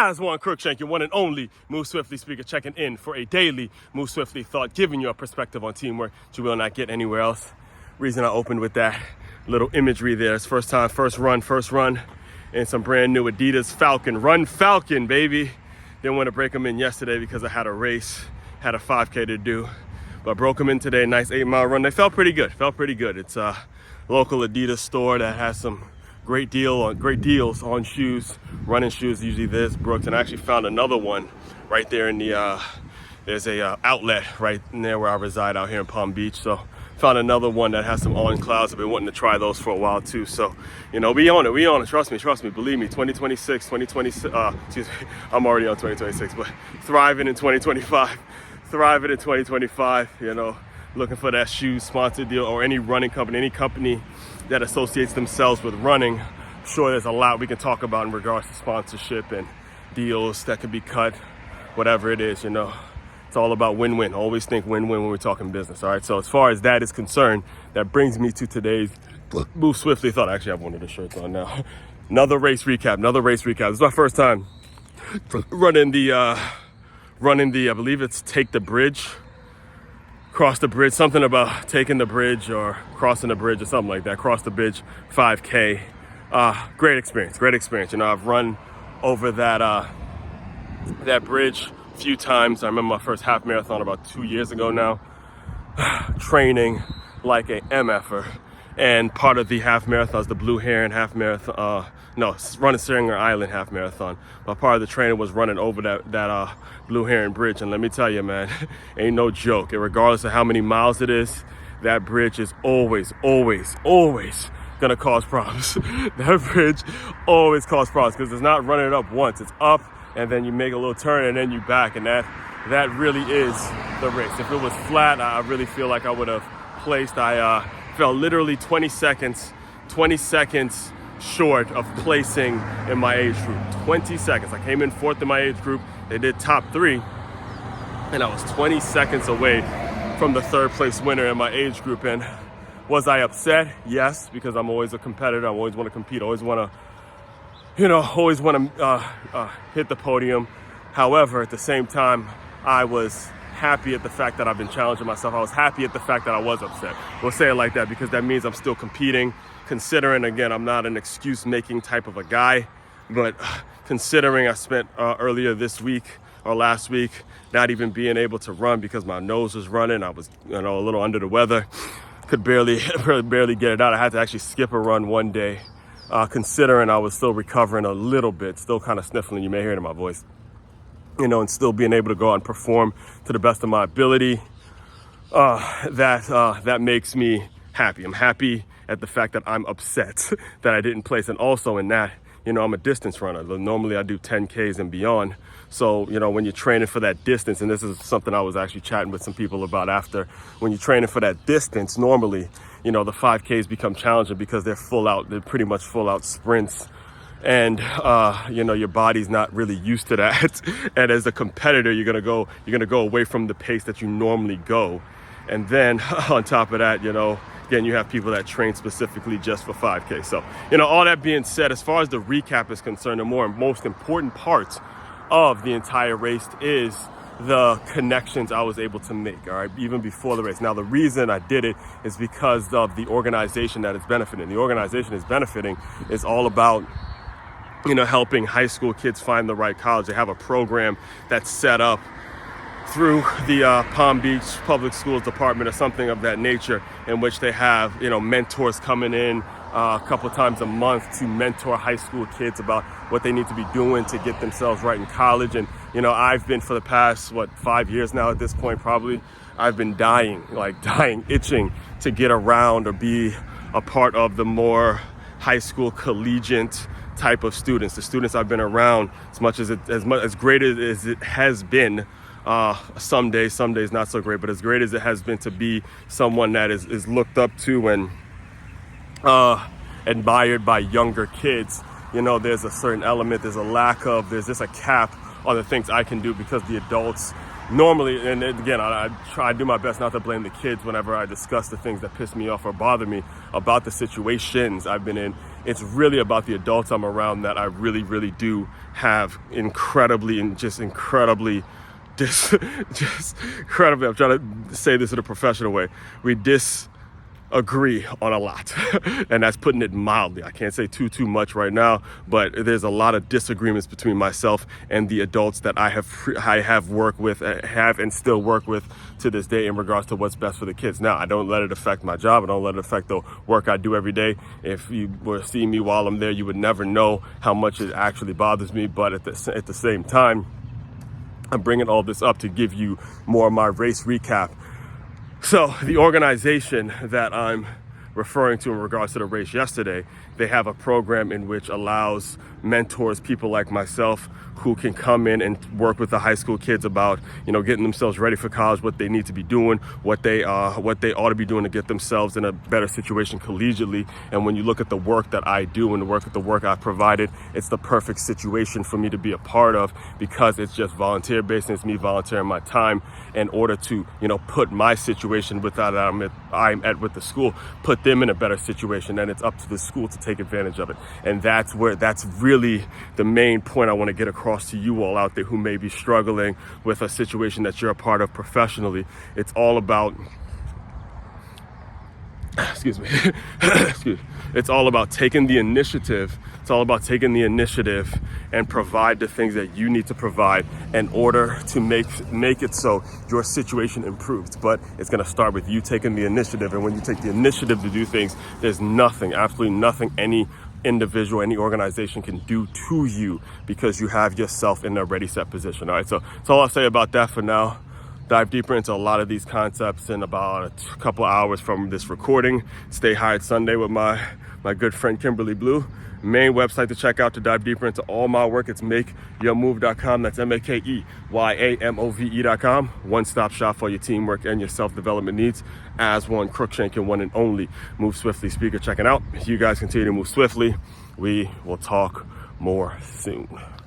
As Juan Crookshank, your one and only Move Swiftly speaker, checking in for a daily Move Swiftly thought, giving you a perspective on teamwork that you will not get anywhere else. Reason I opened with that little imagery there. It's first time, first run, and some brand new Adidas Falcon. Run Falcon, baby. Didn't want to break them in yesterday because I had a race, had a 5K to do, but broke them in today. Nice 8-mile run. They felt pretty good. It's a local Adidas store that has some great deals on shoes, running shoes. Usually there's Brooks, and I actually found another one right there in the there's a outlet right near where I reside out here in Palm Beach. So found another one that has some on clouds. I've been wanting to try those for a while too. So we on it. Trust me, believe me. 2026, excuse me, I'm already on 2026, but thriving in 2025. Looking for that shoe sponsored deal or any running company, any company that associates themselves with running. I'm sure there's a lot we can talk about in regards to sponsorship and deals that could be cut, whatever it is, It's all about win-win. Always think win-win when we're talking business, all right? So as far as that is concerned, that brings me to today's Move Swiftly thought. I actually have one of the shirts on now. Another race recap. This is my first time running the, I believe it's Take the Bridge. Cross the bridge, something about taking the bridge or crossing the bridge or something like that. Cross the bridge 5K. Great experience. I've run over that bridge a few times. I remember my first half marathon about 2 years ago now. Training like a MFer. And part of the half marathon is the Blue Heron half marathon. Running Singer Island half marathon. But part of the training was running over that Blue Heron bridge. And let me tell you, man, ain't no joke. And regardless of how many miles it is, that bridge is always gonna cause problems. That bridge always causes problems because it's not running up once. It's up and then you make a little turn and then you back. And that really is the race. If it was flat, I really feel like I would have placed. I fell literally 20 seconds short of placing in my age group. 20 seconds. I came in fourth in my age group. They did top 3, and I was 20 seconds away from the third place winner in my age group. And was I upset? Yes, because I'm always a competitor. I always want to compete. I always want to, hit the podium. However, at the same time, I was happy at the fact that I've been challenging myself. I was happy at the fact that I was upset. We'll say it like that because that means I'm still competing. Considering, again, I'm not an excuse-making type of a guy, but considering I spent earlier this week or last week not even being able to run because my nose was running. I was, a little under the weather. Could barely get it out. I had to actually skip a run one day, considering I was still recovering a little bit, still kind of sniffling. You may hear it in my voice. And still being able to go out and perform to the best of my ability. That makes me happy. I'm happy at the fact that I'm upset that I didn't place. And also in that, I'm a distance runner. Normally I do 10Ks and beyond. So, when you're training for that distance, and this is something I was actually chatting with some people about after, when you're training for that distance, normally, the 5Ks become challenging because they're pretty much full out sprints. And, your body's not really used to that. And as a competitor, you're going to go away from the pace that you normally go. And then on top of that, again, you have people that train specifically just for 5K. So, all that being said, as far as the recap is concerned, the most important part of the entire race is the connections I was able to make, all right, even before the race. Now, the reason I did it is because of the organization that it's benefiting. The organization is benefiting is all about, helping high school kids find the right college. They have a program that's set up through the Palm Beach Public Schools Department or something of that nature, in which they have, mentors coming in a couple times a month to mentor high school kids about what they need to be doing to get themselves right in college. And, I've been for the past, 5 years now at this point, probably, I've been itching to get around or be a part of the more high school collegiate type of students. The students I've been around, as great as it has been, some days not so great, but as great as it has been to be someone that is looked up to and admired by younger kids, there's a certain element, there's just a cap on the things I can do because the adults normally, and again, I try to do my best not to blame the kids whenever I discuss the things that piss me off or bother me about the situations I've been in it's really about the adults I'm around that I really, really do have incredibly, I'm trying to say this in a professional way. We disagree on a lot, and that's putting it mildly. I can't say too much right now, but there's a lot of disagreements between myself and the adults that I have worked with, have and still work with to this day in regards to what's best for the kids. Now, I don't let it affect my job. I don't let it affect the work I do every day. If you were seeing me while I'm there, you would never know how much it actually bothers me. But at the same time, I'm bringing all this up to give you more of my race recap. So the organization that I'm referring to in regards to the race yesterday, they have a program in which allows mentors, people like myself, who can come in and work with the high school kids about, getting themselves ready for college, what they need to be doing, what they ought to be doing to get themselves in a better situation collegiately. And when you look at the work that I do and the work I've provided, it's the perfect situation for me to be a part of, because it's just volunteer based, and it's me volunteering my time in order to, put my situation with that I'm at with the school, put them in a better situation. And it's up to the school to take advantage of it. And that's really the main point I want to get across to you all out there who may be struggling with a situation that you're a part of professionally. It's all about it's all about taking the initiative. It's all about taking the initiative and provide the things that you need to provide in order to make it so your situation improves. But it's going to start with you taking the initiative. And when you take the initiative to do things, there's nothing, absolutely nothing any individual, any organization can do to you, because you have yourself in a ready, set position. All right, so that's all I'll say about that for now. Dive deeper into a lot of these concepts in about a couple hours from this recording. Stay Hired Sunday with my good friend Kimberly Blue. Main website to check out to dive deeper into all my work, it's makeyourmove.com. That's makeyourmove.com. One-stop shop for your teamwork and your self-development needs. As one, Crookshank, and one and only Move Swiftly speaker checking out. You guys continue to move swiftly. We will talk more soon.